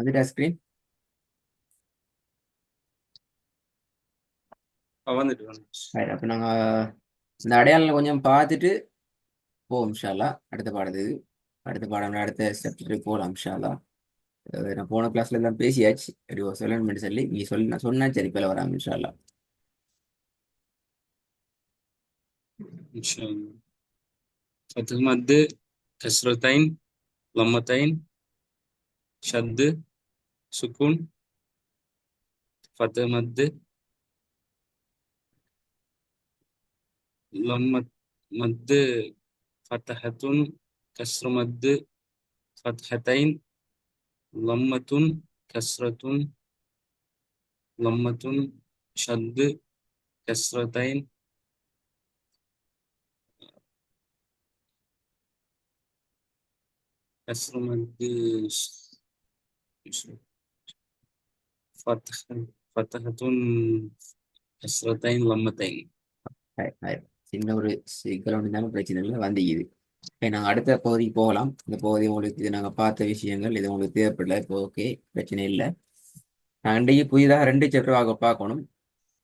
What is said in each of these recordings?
வந்துட்டா ஸ்க்ரீன். வந்துட்டு வந்துட்டு. அப்போ நாங்கள் இந்த அடையாளம் கொஞ்சம் பார்த்துட்டு போவோம் இன்ஷா அல்லாஹ். அடுத்த பாடம் அடுத்த ஸ்டெப்ஸுக்கு போகலாம் இன்ஷா அல்லாஹ். நான் போன கிளாஸ்ல எல்லாம் பேசியாச்சு. அப்படி சொல்லணும்னு சொல்லி நீ சொல்லி நான் சொன்னா சரி பேல வராங்க இன்ஷா அல்லாஹ். إن شاء الله. فتح مد كسرتين ضمتين شد سكون. فتح مد لما مد فتحة كسر مد فتحتين ضمة كسرة ضمة شد كسرتين كسر مد فتح فتحة كسرتين ضمتين. சின்ன ஒரு சிக்கல் ஒன்றுதான பிரச்சனை இல்லை வந்திக்குது. நாங்கள் அடுத்த பகுதிக்கு போகலாம். இந்த பகுதி உங்களுக்கு இது நாங்கள் பார்த்த விஷயங்கள் இது உங்களுக்கு தேவைப்படல. இப்போ ஓகே, பிரச்சனை இல்லை. நாங்கள் இன்றைக்கு புதிதாக 2 சாப்டர் பார்க்கணும்.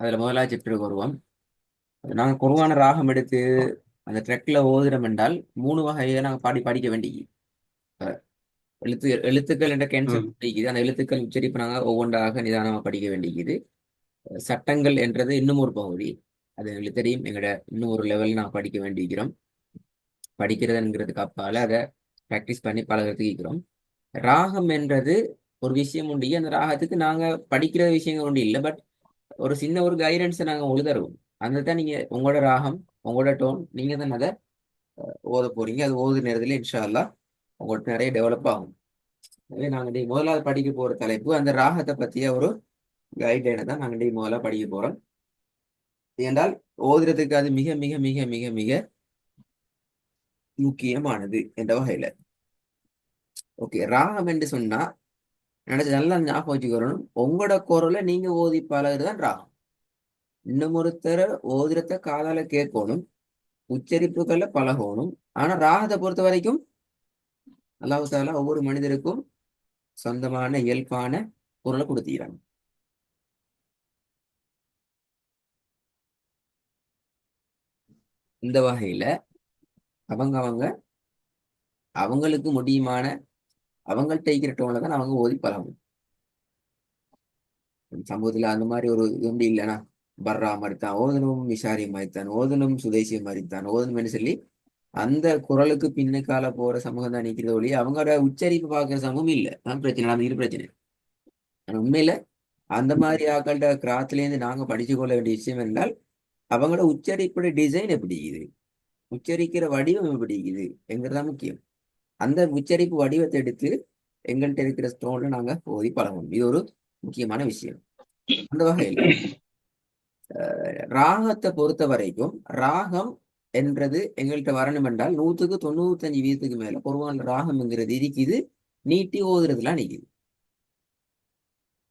அதில் முதலாவது சாப்டருக்கு வருவோம். நாங்கள் குர்ஆன் ராகம் எடுத்து அந்த ட்ரெக்ல ஓதுறோம் என்றால் 3 வகையை நாங்கள் படிக்க வேண்டியது. எழுத்துக்கள் என்ற கேன்செப்ட் படிக்குது. அந்த எழுத்துக்கள் உச்சரிப்பு நாங்கள் ஒவ்வொன்றாக நிதானமாக படிக்க வேண்டியது. சட்டங்கள் என்றது இன்னும் ஒரு பகுதி. அது எங்களுக்கு தெரியும். எங்களோட இன்னும் ஒரு லெவல் நான் படிக்க வேண்டியிருக்கிறோம். படிக்கிறதுங்கிறதுக்கு அப்பால அதை ப்ராக்டிஸ் பண்ணி பழகிறதுக்கு. ராகம் என்றது ஒரு விஷயம் உண்டு. அந்த ராகத்துக்கு நாங்க படிக்கிற விஷயங்கள் உண்டு இல்லை. பட் ஒரு சின்ன ஒரு கைடன்ஸை நாங்க உங்களுக்கு தருவோம். அந்த தான் நீங்க உங்களோட ராகம், உங்களோட டோன், நீங்க தான் அதை ஓத போறீங்க. அது ஓது நேரத்துல இன்ஷா அல்லாஹ் உங்களுக்கு நிறைய டெவலப் ஆகும். எனவே நாங்க முதலாவது படிக்க போற தலைப்பு அந்த ராகத்தை பத்திய ஒரு கைட்லைனை தான் நாங்க முதல்ல படிக்க போறோம். ஏனென்றால் ஓதுறதுக்கு அது மிக மிக மிக மிக மிக முக்கியமானது என்ற வகையில. ஓகே, ராகம் என்று சொன்னா நினைச்சு நல்லா ஞாபகம் வச்சுக்கிறோம். உங்களோட குரலை நீங்க ஓதி பழகுதான் ராகம். இன்னும் ஒருத்தர ஓதுறத காதால கேட்கணும், உச்சரிப்புகளை பழகணும். ஆனா ராகத்தை பொறுத்த வரைக்கும் அல்லாஹ் தஆலா ஒவ்வொரு மனிதருக்கும் சொந்தமான இயல்பான குரலை கொடுத்துக்கிறாங்க. இந்த வகையில அவங்களுக்கு முடியுமான அவங்கள்ட்ட இருக்கிற டோன்ல தான் அவங்க ஓதி பழகணும். சமூகத்துல அந்த மாதிரி ஒரு இது ஒன்று இல்லைன்னா பர்ரா மாதிரித்தான் ஓதனும், மிஷாரி மாதிரித்தான் ஓதனும், சுதேசி மாதிரித்தான் ஓதணும்னு சொல்லி அந்த குரலுக்கு பின்னுக்கால போற சமூகம் தான் நிற்கிறது ஒழிய அவங்களோட உச்சரிப்பு பார்க்குற சமூகம் இல்லை. அதான் பிரச்சனை, அது இரு பிரச்சனை. ஆனா உண்மையில அந்த மாதிரி ஆக்கள்கிட்ட கிராத்துலேருந்து நாங்க படிச்சு கொள்ள வேண்டிய விஷயம் என்றால் அவங்களோட உச்சரிப்போட டிசைன் எப்படி இருக்குது, உச்சரிக்கிற வடிவம் எப்படி இருக்குது என்கிறதான் முக்கியம். அந்த உச்சரிப்பு வடிவத்தை எடுத்து எங்கள்கிட்ட இருக்கிற ஸ்டோன்ல நாங்க ஓதி பழகணும். இது ஒரு முக்கியமான விஷயம். அந்த வகையில ராகத்தை பொறுத்த வரைக்கும் ராகம் என்றது எங்கள்கிட்ட வரணும் என்றால் 100க்கு 95% மேல குர்ஆன்ல ராகம்ங்கிறது இருக்குது. நீட்டி ஓதுறதுலாம் நிக்குது.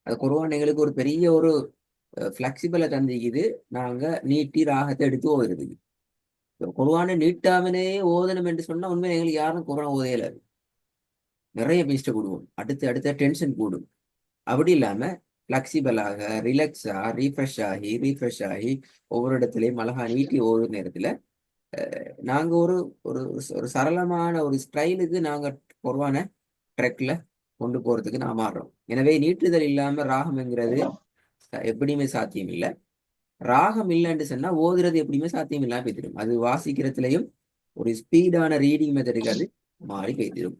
அது குர்ஆன் எங்களுக்கு ஒரு பெரிய ஒரு பிளெக்சிபிளை தந்திக்குது. நாங்க நீட்டி ராகத்தை எடுத்து ஓதுறதுக்கு. குர்ஆனை நீட்டாமலே ஓதணும் என்று சொன்னா உண்மையில எங்களுக்கு யாரும் குர்ஆன் ஓதையில நிறைய மிஸ்டேக் கூடுவோம். அடுத்து அடுத்த டென்ஷன் கூடும். அப்படி இல்லாம பிளெக்சிபிளாக ரீஃப்ரெஷ் ஆகி ஒவ்வொரு இடத்துலையும் அழகா நீட்டி ஓதுற நேரத்துல நாங்க ஒரு ஒரு ஒரு சரளமான ஒரு ஸ்டைலுக்கு நாங்க குர்ஆனை ட்ரெக்ல கொண்டு போறதுக்கு நான் மாறுறோம். எனவே நீட்டுதல் இல்லாம ராகம்ங்கிறது எப்படியுமே சாத்தியம் இல்லை. ராகம் இல்லைன்னு சொன்னா ஓதுறது எப்படியுமே சாத்தியம் இல்லாம போய்த்திடும். அது வாசிக்கிறதுலையும் ஒரு ஸ்பீடான ரீடிங் மெத்தடுக்கு அது மாறி போய்த்திடும்.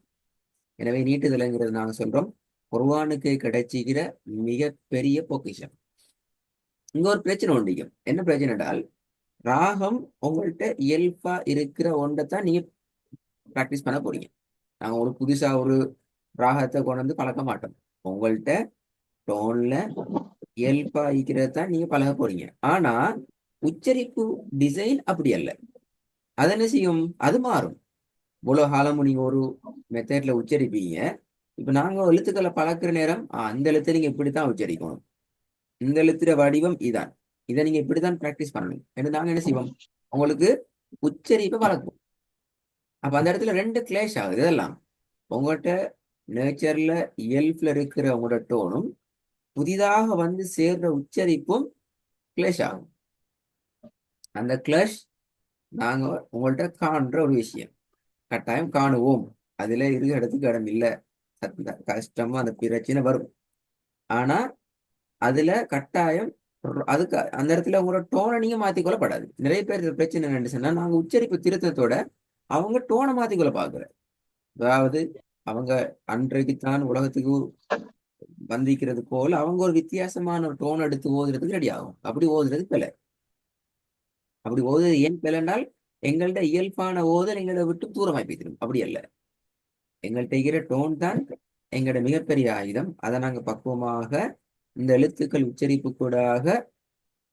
எனவே நீட்டுதல்ங்கிறது நாங்க சொல்றோம் குர்ஆனுக்கு கிடைச்சிக்கிற மிகப்பெரிய பொக்கிஷம். இங்க ஒரு பிரச்சனை உண்டிக்கும். என்ன பிரச்சனை என்றால் ராகம் உங்கள்கிட்ட இயல்பா இருக்கிற ஒன்றை தான் நீங்க ப்ராக்டிஸ் பண்ண போறீங்க. நாங்க ஒரு புதுசா ஒரு ராகத்தை கொண்டு வந்து பழக்க மாட்டோம். உங்கள்கிட்ட டோன்ல இயல்பா இருக்கிறத தான் நீங்க பழக போறீங்க. ஆனா உச்சரிப்பு டிசைன் அப்படி அல்ல. அது என்ன செய்யும், அது மாறும். இவ்வளவு காலமும் நீங்க ஒரு மெத்தட்ல உச்சரிப்பீங்க. இப்ப நாங்க எழுத்துக்களை பழக்கிற நேரம் அந்த எழுத்தை நீங்க இப்படித்தான் உச்சரிக்கணும், இந்த எழுத்துற வடிவம் இதான், இதை நீங்க இப்படித்தான் ப்ராக்டிஸ் பண்ணணும் என்று நாங்க என்ன செய்வோம், உங்களுக்கு உச்சரிப்பை பழக்குவோம். அப்ப அந்த இடத்துல 2 கிளேஷ் ஆகுது. இதெல்லாம் உங்கள்கிட்ட நேச்சர்ல இயல்புல இருக்கிற உங்களோட டோனும் புதிதாக வந்து சேர்ற உச்சரிப்பும் கிளஷ் ஆகும். அந்த கிளஷ் நாங்க உங்கள்ட்ட காண்ற ஒரு விஷயம், கட்டாயம் காணுவோம். அதுல இருக்கிறதுக்கு இடம் இல்லை. கஷ்டமா அந்த பிரச்சனை வரும். ஆனா அதுல கட்டாயம் அதுக்கு அந்த இடத்துல உங்களோட டோனை நீங்க மாத்திக்கொள்ளப்படாது. நிறைய பேர் இதுல பிரச்சனை என்னன்னு சொன்னா, நாங்க உச்சரிப்பு திருத்தத்தோட அவங்க டோனை மாத்திக்கொள்ள பாக்குற. அதாவது அவங்க அன்றைக்குத்தான் உலகத்துக்கு வந்திக்கிறது போல அவங்க ஒரு வித்தியாசமான ஒரு டோன் எடுத்து ஓதுறதுக்கு ரெடி ஆகும். அப்படி ஓதுறது பிழை. அப்படி ஓதுறது ஏன் பிழைனால், எங்கள்ட்ட இயல்பான ஓதல் எங்களை விட்டு தூரமாய் போய்த்திடும். அப்படி அல்ல, எங்கள்கிட்ட இருக்கிற டோன் தான் எங்களோட மிகப்பெரிய ஆயுதம். அதை நாங்க பக்குவமாக இந்த எழுத்துக்கள் உச்சரிப்பு கூடாக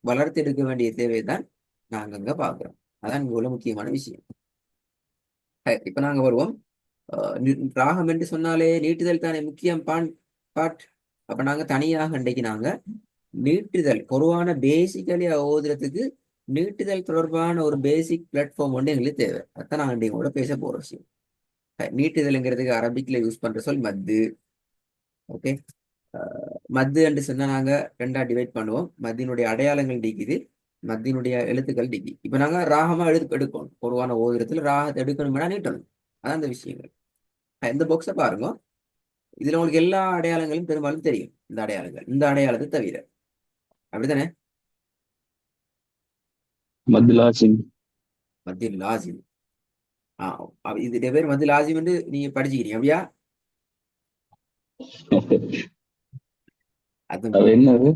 வளர்த்தெடுக்க வேண்டிய தேவைதான் நாங்க அங்க பாக்குறோம். அதான் இங்க உள்ள முக்கியமான விஷயம். இப்ப நாங்க வருவோம். ராகம் என்று சொன்னாலே நீட்டுதல் தானே முக்கியம் பாட். அப்ப நாங்க தனியாக இன்றைக்கு நாங்க நீட்டுதல் குருவான பேசிக்கலி ஓதுறதுக்கு நீட்டுதல் தொடர்பான ஒரு பேசிக் பிளாட்ஃபார்ம் ஒன்று எங்களுக்கு தேவை. அதான் நாங்க இன்றைக்கு கூட பேச போற விஷயம். நீட்டுதல்ங்கிறதுக்கு அரபிக்ல யூஸ் பண்ற சொல் மத்து. ஓகே, மத்து என்று சொன்னா நாங்க ரெண்டா டிவைட் பண்ணுவோம். மத்தினுடைய அடையாளங்கள் டிக்குது, மத்தினுடைய எழுத்துக்கள் டிக்கி. இப்ப நாங்க ராகமா எடுக்கணும். பொதுவான ஓவியத்துல ராகத்தை எடுக்கணும்னா நீட்டணும். அதான் அந்த விஷயங்கள். இந்த பாக்ஸை பாருங்க. இதுல உங்களுக்கு எல்லா அடையாளங்களும் பெரும்பாலும் தெரியும். இந்த அடையாளங்கள், இந்த அடையாளத்தை தவிர. அப்படித்தானே? மத் லாசிம். மத்தியில் லாசிம். இது பேர் மத்தியில் லாசிம் என்று நீங்க படிச்சுக்கிறீங்க அப்படியா? அது அது என்னது?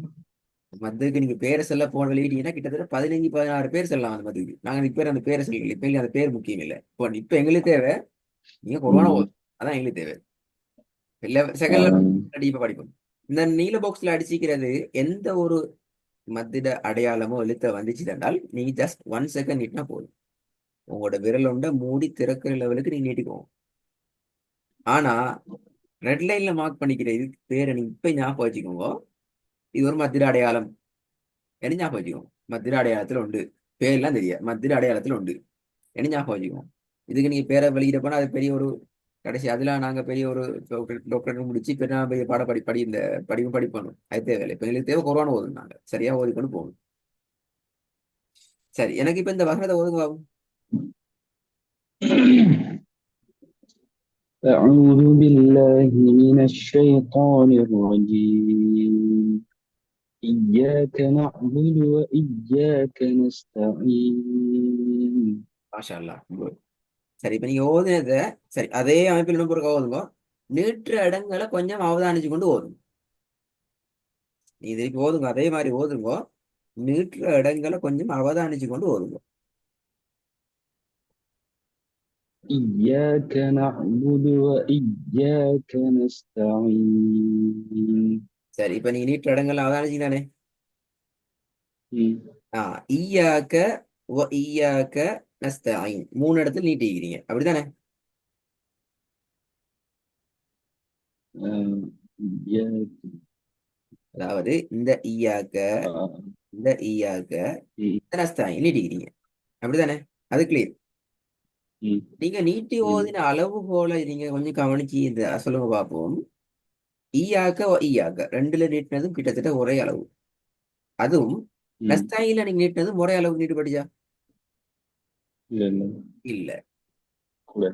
மதுக்கு நீங்க பேரை சொல்ல போன வெளியிட்டீங்கன்னா கிட்டத்தட்ட 15-16 பேர் சொல்லலாம். அந்த மதுக்கு நாங்க இப்ப அந்த பேரை சொல்லல. இப்ப எங்களுக்கு அந்த பேர் முக்கியம் இல்லை. இப்ப எங்களுக்கு தேவை நீங்க கொரோனா ம். போதும். அதான் எங்களுக்கு தேவை. இல்ல செகண்ட் ஆஹ், லெவல் இப்ப படிப்போம். இந்த நீல பாக்ஸ்ல அடிச்சிக்கிறது எந்த ஒரு மத்திட அடையாளமோ எழுத்த வந்துச்சு தண்டால் நீங்க ஜஸ்ட் 1 செகண்ட் நீட்டினா போதும். உங்களோட விரல் உண்ட மூடி திறக்கிற லெவலுக்கு நீங்க நீட்டிக்குவோம். ஆனா ரெட் லைன்ல மார்க் பண்ணிக்கிற இதுக்கு பேரை நீங்க இப்ப ஞாபகம் வச்சுக்கோங்க. இது ஒரு மத்திட அடையாளம். என்ன ஞாபகம் வச்சுக்கோங்க. மத்திர அடையாளத்துல உண்டு. பேர்லாம் தெரியாது, மத்திர அடையாளத்துல உண்டு. என்ன ஞாபகம் வச்சுக்கோங்க. இதுக்கு நீங்க பேரை வெளியிட போனா அது பெரிய ஒரு கடைசி. அதுல நாங்க பெரிய ஒரு டாக்டர் முடிச்சு பெரிய பாட படி இந்த படிப்பும் படிப்பணும். அது தேவையில்லை. இப்ப எங்களுக்கு தேவை குரான் ஓதும். நாங்க சரியா ஓதிக்கொண்டு போகணும். சரி, எனக்கு இப்ப இந்த வசனத்தை ஓதுங்க பாபு. أعوذ بالله من الشيطان الرجيم إياك نعبد وإياك نستعين. மாஷா அல்லாஹ். Good. சரி, இப்ப நீங்க ஓதுனத சரி அதே அமைப்பில் இன்னும் ஒரு ஓதுங்க. நீற்ற இடங்களை கொஞ்சம் அவதானிச்சு கொண்டு ஓதுங்க. நீ இதுக்கு ஓதுங்க, அதே மாதிரி ஓதுங்க. நீற்ற இடங்களை கொஞ்சம் அவதானிச்சு கொண்டு ஓதுங்க. إياك نعبد وإياك نستعين. சரி, இப்ப நீங்க நீற்ற இடங்களை அவதானிச்சீங்கதானே? ம். ஈயாக்க வ ஈயாக்க நஸ்தஈன் 3 இடத்துல நீட்டிக்கிறீங்க. அப்படித்தானே? آه، إياك. அதாவது இந்த ஈயாக்க, آه، இந்த ஈயாக்க, ம், இந்த நஸ்தஈன் நீட்டிக்கிறீங்க. அப்படித்தானே? அது கிளியர். ம், நீங்க நீட்டி ம், ஓதின அளவு போல நீங்க கொஞ்சம் கவனிச்சு இந்த சொல்லுங்க பார்ப்போம். ஈயாக்க வ ஈயாக்க ரெண்டுல நீட்டினதும் கிட்டத்தட்ட ஒரே அளவு. அதுவும் ம். நஸ்தஈன்ல நீங்க நீட்டினதும் ஒரே அளவுக்கு நீட்டு படிச்சா இல்ல இல்ல இல்ல. கூட.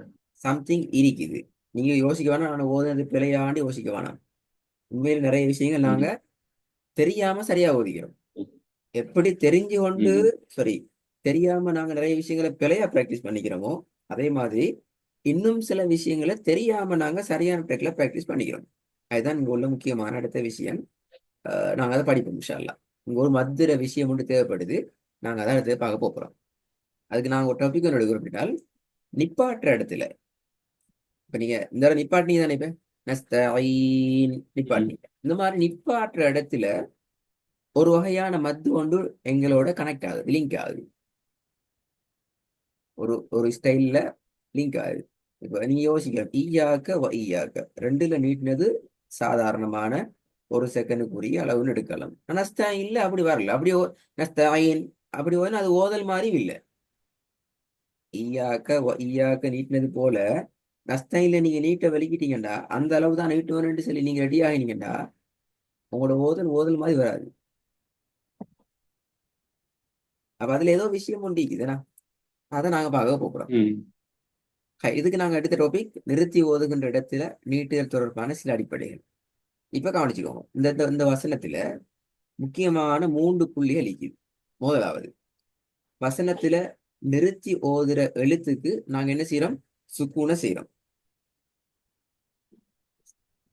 சம்திங் இருக்குது. நீங்க யோசிக்க வேணாம், நான் ஓதுனது பிழையாண்டு யோசிக்க வேணாம். உண்மையில் நிறைய விஷயங்கள் நாங்க ம், தெரியாம சரியா ஓதிக்கிறோம். எப்படி தெரிஞ்சு கொண்டு ம், சாரி தெரியாம நாங்க நிறைய விஷயங்களை பிழையா பிராக்டிஸ் பண்ணிக்கிறோமோ, அதே மாதிரி இன்னும் சில விஷயங்களை தெரியாம நாங்க சரியான ட்ரெக்ல பிராக்டிஸ் பண்ணிக்கிறோம். அதுதான் இங்க உள்ள முக்கியமான அடுத்த விஷயம். நாங்க அதை படிப்போம் இன்ஷா அல்லாஹ். இங்க ஒரு மத்திர விஷயம் ஒன்று தேவைப்படுது. நாங்க அதை அடுத்து பார்க்க போறோம். அதுக்கு நாங்க ஒரு டாபிக் ஒன்று எடுக்கிறோம். அப்படின்னால் நிப்பாட்டுற இடத்துல இப்ப நீங்க இந்த தடவை நிப்பாட்டினீங்க தானே? இப்ப நஸ்தஈன் ம், நிப்பாட்டினீங்க. இந்த மாதிரி நிப்பாட்டுற இடத்துல ஒரு வகையான மத்து ஒன்று எங்களோட கனெக்ட் ஆகுது, லிங்க் ஆகுது. ஒரு ஒரு ஸ்டைல்ல லிங்க் ஆகுது. இப்ப நீங்க யோசிக்கலாம், ஈயாக்க வ ஈயாக்க ரெண்டுல நீட்டினது சாதாரணமான 1 செகண்டுக்குரிய அளவுன்னு எடுக்கலாம். நஸ்தாயின்ல அப்படி வரல. அப்படி நஸ்தாயின் அப்படி வந்து அது ஓதல் மாதிரி இல்லை. ஈயாக்க வ ஈயாக்க நீட்டினது போல நஸ்தைன்ல நீங்க நீட்டை வெளிக்கிட்டீங்கடா அந்த அளவு தான் நீட்டு வேணும்னு சொல்லி நீங்க ரெடி ஆகினீங்கடா உங்களோட ஓதல் ஓதல் மாதிரி வராது. அப்ப அதுல ஏதோ விஷயம் ஒன்று இருக்குதுண்ணா. அதை நாங்க பார்க்க போகிறோம். ம். இதுக்கு நாங்க எடுத்த டாபிக் நிறுத்தி ஓதுகின்ற இடத்துல நீட்டுதல் தொடர்பான சில அடிப்படைகள். இப்ப கவனிச்சுக்கோங்க. இந்த இந்த இந்த வசனத்துல முக்கியமான 3 புள்ளிகள் இருக்குது. முதலாவது, வசனத்துல நிறுத்தி ஓதுற எழுத்துக்கு நாங்க என்ன செய்யறோம்? சுக்கூனை செய்யறோம்.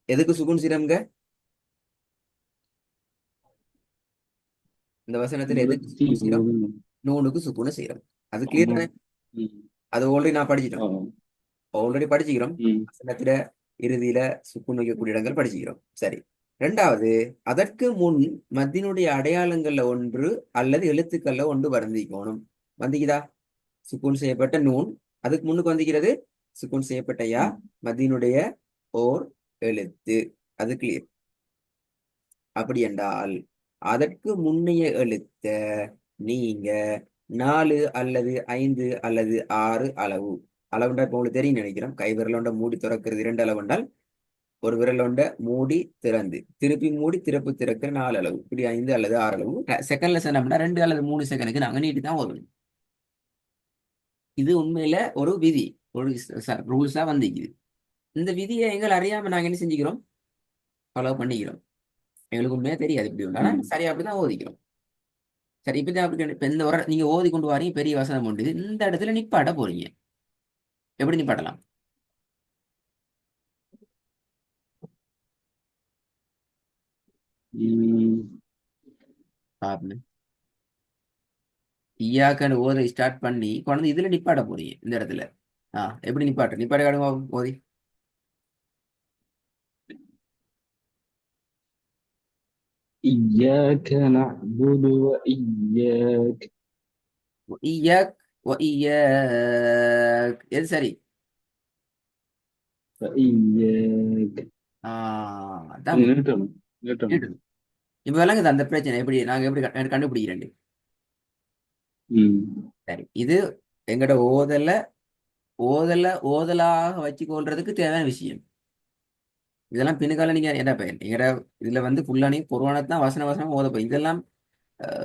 எதுக்கு சுக்கூன் செய்யறோம்ங்க? இந்த வசனத்துல எதுக்கு நிறுத்தி சுக்கூன் செய்யறோம்? ஓதணும். நூனுக்கு சுக்கூனை செய்யறோம். அது கிளியர் ஆமா. தானே? ம். அது ஆல்ரெடி நான் படிச்சிட்டோம். ஆ. ஆல்ரெடி படிச்சுக்கிறோம். ம். வசனத்துல இறுதியில சுக்கூன் வைக்கக்கூடிய இடங்கள் படிச்சுக்கிறோம். சரி. ரெண்டாவது, அதற்கு முன் மத்தினுடைய அடையாளங்கள்ல ஒன்று அல்லது எழுத்துக்கள்ல ஒன்று வருந்திக்கணும். வந்திக்குதா? சுக்கூன் செய்யப்பட்ட நூன், அதுக்கு முன்னுக்கு வந்திக்கிறது சுக்கூன் செய்யப்பட்ட யா, ம். மத்தியினுடைய ஓர் எழுத்து. அது கிளியர். அப்படி என்றால் அதற்கு முன்னைய எழுத்த நீங்க 4 அல்லது 5 அல்லது 6 அளவு அளவுண்டா இப்ப உங்களுக்கு தெரியும் நினைக்கிறேன். கை விரலோண்ட மூடி திறக்கிறது 2 அளவு என்றால் ஒரு விரலோண்ட மூடி திறந்து திருப்பி மூடி திறப்பு திறக்கிற 4 அளவு, இப்படி 5 அல்லது 6 அளவு. செகண்ட்ல சொன்னோம்னா 2 அல்லது 3 செகண்டுக்கு நாங்க நீட்டி தான் ஓதணும். இது உண்மையில ஒரு விதி, ஒரு ரூல்ஸா வந்திக்குது. இந்த விதியை எங்கள் அறியாம நாங்க என்ன செஞ்சுக்கிறோம்? ஃபாலோ பண்ணிக்கிறோம். எங்களுக்கு உண்மையா தெரியாது இப்படி உண்டு, ஆனா ம். சரியா அப்படிதான் ஓதிக்கிறோம். சரி, இப்பதான் அப்படி இப்ப இந்த வர நீங்க ஓதி கொண்டு வரீங்க, பெரிய வசனம் உண்டு, இந்த இடத்துல நிப்பாட்ட போறீங்க. எப்படி நிப்பாட்டலாம்? ம். பாருங்க. ஈயாக்கன்னு ஓத ஸ்டார்ட் பண்ணி கொண்டு இதுல நிப்பாட்ட போறீங்க இந்த இடத்துல. எப்படி நிப்பாட்டு? நிப்பாட்ட காடுங்க ஓதி. إياك نعبد وإياك. ஈயாக் ஈயாக் எது சரி? وإياك. அதான் நிறுத்தணும். நிறுத்தணும். கேட்டது. இப்ப விளங்குது அந்த பிரச்சனை எப்படி நாங்க எப்படி கண்டுபிடிக்கிறேன். ம். சரி, இது எங்கட ஓதல ஓதல ஓதலாக வச்சுக்கொள்றதுக்கு தேவையான விஷயம். இதெல்லாம் பின்னுக்கால நீங்க என்ன பயன் எங்கட இதுல வந்து ஃபுல்லா நீங்க குர்ஆனை தான் வசன வசனம் ஓத போய் இதெல்லாம்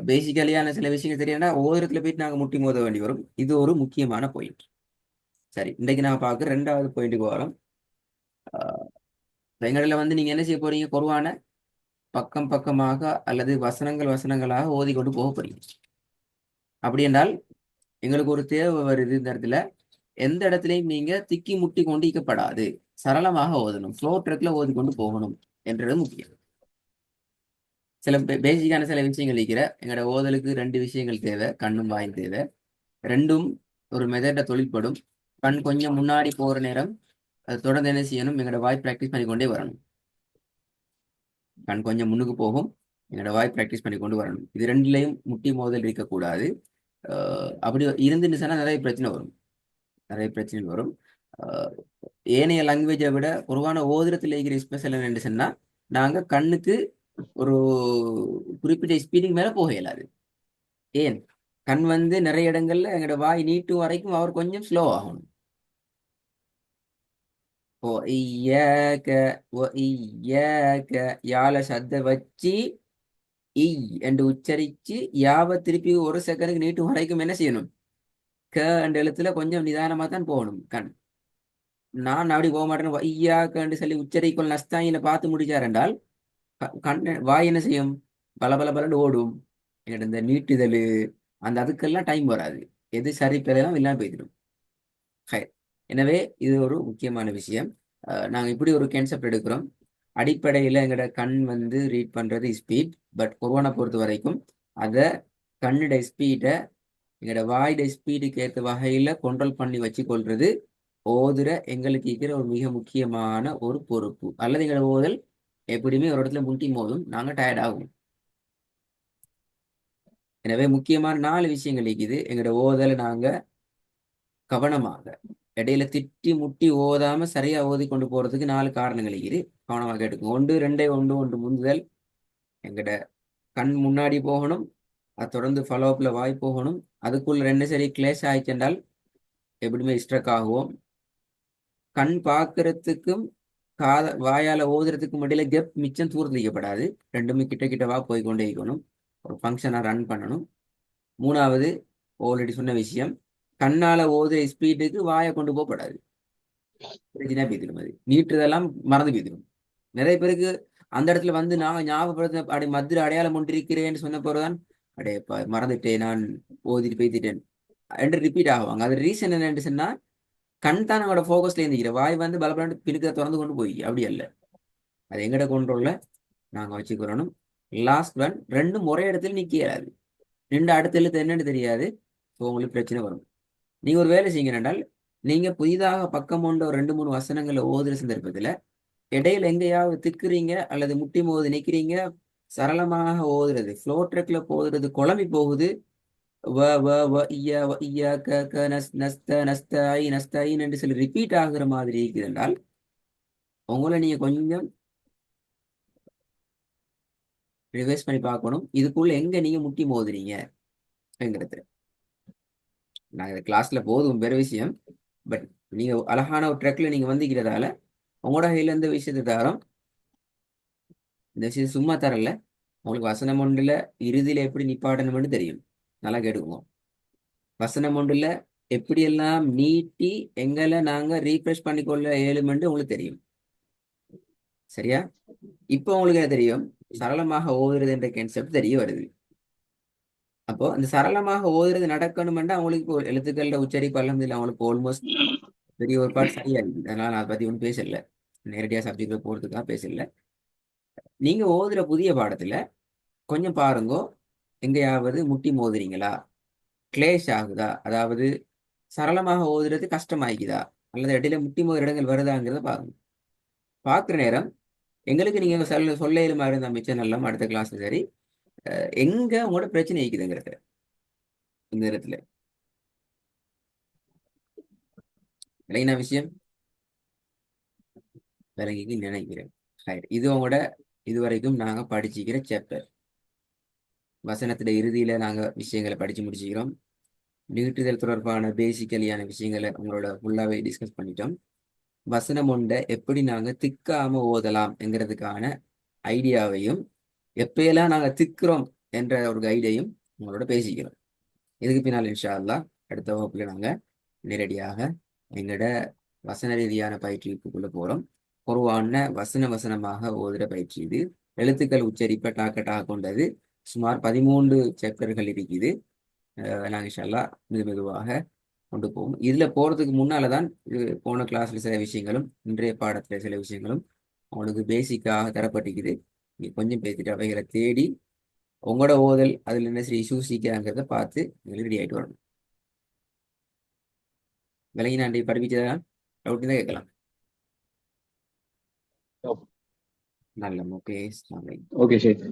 பேசிக்கலியான சில விஷயங்கள் தெரியனா ஓதுறதுல போயிட்டு நாங்க முட்டி மோத வேண்டி வரும். இது ஒரு முக்கியமான பாயிண்ட். சரி, இன்றைக்கு நான் பார்க்க 2வது பாயிண்ட்டுக்கு வரோம். எங்கடில் வந்து நீங்க என்ன செய்ய போறீங்க? குர்ஆனை பக்கம் பக்கமாக அல்லது வசனங்கள் வசனங்களாக ஓதி கொண்டு போக போறீங்க. அப்படி என்றால் எங்களுக்கு ஒரு தேவை வருது இந்த இடத்துல. எந்த இடத்துலையும் நீங்க திக்கி முட்டி கொண்டு இக்கப்படாது. சரளமாக ஓதணும், ஃப்ளோ ட்ரெக்ல ஓதி கொண்டு போகணும் என்றது முக்கியம். சில பேசிக்கான சில விஷயங்கள் இருக்கிற எங்களோட ஓதலுக்கு 2 விஷயங்கள் தேவை. கண்ணும் வாயும் தேவை. ரெண்டும் ஒரு மெதட தொழில்படும். கண் கொஞ்சம் முன்னாடி போற நேரம் அது தொடர்ந்து என்ன செய்யணும்? எங்களோட வாய் பிராக்டிஸ் பண்ணிக்கொண்டே வரணும். கண் கொஞ்சம் முன்னுக்கு போகும், எங்களோட வாய் பிராக்டிஸ் பண்ணி கொண்டு வரணும். இது ரெண்டுலையும் முட்டி மோதல் இருக்கக்கூடாது. அப்படி இருந்துன்னு சொன்னா நிறைய பிரச்சனை வரும். நிறைய பிரச்சனைகள் வரும். ஆஹ் ஏனைய லாங்குவேஜை விட குர்ஆனை ஓதுறதுல இருக்கிற ஸ்பெஷல் என்னன்னு சொன்னா நாங்க கண்ணுக்கு ஒரு குறிப்பிட்ட ஸ்பீடுக்கு மேல போக இயலாது. ஏன்? கண் வந்து நிறைய இடங்கள்ல எங்களோட வாய் நீட்டும் வரைக்கும் அவர் கொஞ்சம் ஸ்லோ ஆகணும். ஓ ஈயக ஓ ஈயக யால சத்த வச்சு இ என்று உச்சரிச்சு யாவ திருப்பி ஒரு செகண்டுக்கு நீட்டும் வரைக்கும் என்ன செய்யணும்? க என்ற எழுத்துல கொஞ்சம் நிதானமா தான் போகணும் கண். நான் அப்படி போக மாட்டேன்னு ஐயாக்கன்னு சொல்லி உச்சரிக்கொள் நஸ்தாயில பார்த்து முடிச்சார் என்றால் கண் வாய் என்ன செய்யும்? பல பல பலன்னு ஓடும். எங்கிட்ட இந்த நீட்டுதல் அந்த அதுக்கெல்லாம் டைம் வராது. எது சரி பெறலாம் இல்லாம போய்த்திடும். எனவே இது ஒரு முக்கியமான விஷயம். நாங்க இப்படி ஒரு கான்செப்ட் எடுக்கிறோம். அடிப்படையில் எங்களோட கண் வந்து ரீட் பண்றது ஸ்பீட். பட் குர்ஆனை பொறுத்த வரைக்கும் அதை கண்ணுடைய ஸ்பீடை எங்களோட வாயோட ஸ்பீடுக்கு ஏற்ற வகையில கண்ட்ரோல் பண்ணி வச்சு கொள்றது ஓதுற எங்களுக்கு இருக்கிற ஒரு மிக முக்கியமான ஒரு பொறுப்பு. அல்லது எங்களோட ஓதல் எப்படியுமே ஒரு இடத்துல முட்டி மோதும், நாங்க டயர்ட் ஆகும். எனவே முக்கியமான 4 விஷயங்கள் இருக்குது. எங்களோட ஓதலை நாங்க கவனமாக இடையில திட்டி முட்டி ஓதாம சரியா ஓதி கொண்டு போறதுக்கு 4 காரணங்கள் இருக்குது. கவனமாக கேட்டுக்கோங்க. ஒன்று ரெண்டே ஒன்று ஒன்று முந்துதல். எங்கட கண் முன்னாடி போகணும், அது தொடர்ந்து ஃபாலோ அப்ல வாய் போகணும். அதுக்குள்ள ரெண்டு சரி கிளேஷ் ஆயிடுச்சென்றால் எப்படியுமே ஸ்ட்ரக் ஆகுவோம். கண் பார்க்கறதுக்கும் வாயால ஓதுறதுக்கும் இடையில கெப் மிச்சம் தூரத்தில் வைக்கப்படாது. ரெண்டுமே கிட்ட கிட்டவா போய் கொண்டே இருக்கணும். ஒரு ஃபங்க்ஷனை ரன் பண்ணணும். மூணாவது, ஆல்ரெடி சொன்ன விஷயம், கண்ணால ஓதுற ஸ்பீடுக்கு வாயை கொண்டு போகப்படாது. பிரச்சனை பீத்திடும். அது நீட்டுறதெல்லாம் மறந்து பீத்திடும். நிறைய பேருக்கு அந்த இடத்துல வந்து நான் ஞாபகப்படுத்த அப்படி மதுரை அடையாளம் கொண்டிருக்கிறேன்னு சொன்ன பிறகுதான் அடே மறந்துட்டேன், நான் ஓதிட்டு பேத்திட்டேன் என்று ரிப்பீட் ஆகுவாங்க. அது ரீசன் என்னன்னு சொன்னா, கண் தான் நம்மளோட ஃபோக்கஸ்ல இருந்துக்கிற வாய் வந்து பலப்படாண்டு பின்னுக்கு திறந்து கொண்டு போய் அப்படி அல்ல. அது எங்கட கண்ட்ரோல்ல நாங்க வச்சுக்கிறோம். லாஸ்ட் ஒன், ரெண்டும் ஒரே இடத்துல நிக்க இயலாது. ரெண்டு அடுத்த எழுத்து என்னன்னு தெரியாது. ஸோ உங்களுக்கு பிரச்சனை வரும். நீங்க ஒரு வேலை செய்யுங்க என்றால், நீங்க புதிதாக பக்கம் கொண்ட ஒரு 2 3 வசனங்களை ஓதுற சந்தர்ப்பத்துல இடையில எங்கேயாவது திக்குறீங்க அல்லது முட்டி மோதி நிக்கிறீங்க, சரளமாக ஓதுறது ஃப்ளோ ட்ரெக்ல போதுறது குழம்பி போகுது. வ வ வ இய வ இய க க நஸ் நஸ்த நஸ்த ஐ நஸ்த ஐன் என்று சொல்லி ரிப்பீட் ஆகுற மாதிரி இருக்குது என்றால், உங்களை நீங்க கொஞ்சம் ரிவைஸ் பண்ணி பார்க்கணும். இதுக்குள்ள எங்க நீங்க முட்டி மோதுறீங்கிறது. நாங்க கிளாஸ்ல போதும் வேற விஷயம். பட் நீங்க அழகான ஒரு ட்ரெக்ல நீங்க வந்துக்கிறதால உங்களோட கையில இந்த விஷயத்தை தரோம். இந்த விஷயம் சும்மா தரல. உங்களுக்கு வசனம் ஒன்றுல இறுதியில எப்படி நிப்பாட்டணும்னு தெரியும். நல்லா கேட்டுக்கோங்க. வசனம் ஒன்றுல எப்படியெல்லாம் நீட்டி எங்களை நாங்க ரீஃப்ரெஷ் பண்ணிக்கொள்ள இயலுமென்று உங்களுக்கு தெரியும். சரியா? இப்போ உங்களுக்கு என்ன தெரியும்? சரளமாக ஓதுறது என்ற கான்செப்ட் தெரிய வருது. அப்போ அந்த சரளமாக ஓதுறது நடக்கணும்னா அவங்களுக்கு இப்போ எழுத்துக்கள உச்சரிப்பு அல்ஹம்துலில்லாஹ் அவங்களுக்கு ஆல்மோஸ்ட் பெரிய ஒரு பார்ட் சரியா இருக்குது. அதனால நான் அதை பத்தி ஒன்றும் பேசல. நேரடியாக சப்ஜெக்ட்ல போறதுக்காக பேசல. நீங்க ஓதுற புதிய பாடத்துல கொஞ்சம் பாருங்கோ, எங்கேயாவது முட்டி மோதுறீங்களா, கிளேஷ் ஆகுதா, அதாவது சரளமாக ஓதுறது கஷ்டமாயிக்குதா, அல்லது இடையில முட்டி மோதுற இடங்கள் வருதாங்கிறத பாருங்க. பார்க்குற நேரம் எங்களுக்கு நீங்க சொல்ல இயலுமா இருந்தா மிச்சம் நல்லா அடுத்த கிளாஸ்ல சரி, எங்க உங்களோட பிரச்சனை இருக்குதுங்கிறது இந்த இடத்துல விளங்கின விஷயம் விளங்கிக்கு நினைக்கிறேன். இது உங்களோட இதுவரைக்கும் நாங்க படிச்சுக்கிற சாப்டர். வசனத்துல இறுதியில நாங்க விஷயங்களை படிச்சு முடிச்சுக்கிறோம். நீட்டுதல் தொடர்பான பேசிக்கலியான விஷயங்களை உங்களோட ஃபுல்லாவே டிஸ்கஸ் பண்ணிட்டோம். வசனம் ஒன்றை எப்படி நாங்க திக்காம ஓதலாம் என்கிறதுக்கான ஐடியாவையும், எப்பயெல்லாம் நாங்க திக்கிறோம் என்ற ஒரு கைடையும் உங்களோட பேசிக்கிறோம். இதுக்கு பின்னால் இன்ஷா அல்லாஹ் அடுத்த வகுப்புல நாங்க நேரடியாக எங்களோட வசன ரீதியான பயிற்சிக்குள்ள போறோம். குர்ஆனை வசன வசனமாக ஓதுற பயிற்சி இது. எழுத்துக்கள் உச்சரிப்பை டாக்கட்டாக கொண்டது. சுமார் 13 சாப்டர்கள் இருக்குது. நாங்கள் இன்ஷா அல்லாஹ் மெதுவாக கொண்டு போவோம். இதுல போறதுக்கு முன்னால தான் போன கிளாஸ்ல சில விஷயங்களும் இன்றைய பாடத்துல சில விஷயங்களும் அவனுக்கு பேசிக்காக தரப்பட்டிருக்குது. நீங்க கொஞ்சம் பேசிட்டு அவைகளை தேடி உங்களோட ஓதல் அதுல என்ன சரி இஷ்யூஸ் இருக்காங்கிறத பார்த்து ரெடி ஆயிட்டு வரணும். விலகினாண்டி படிப்பிச்சதா டவுட் தான் கேட்கலாம். நல்ல ஓகே. ஓகே சரி.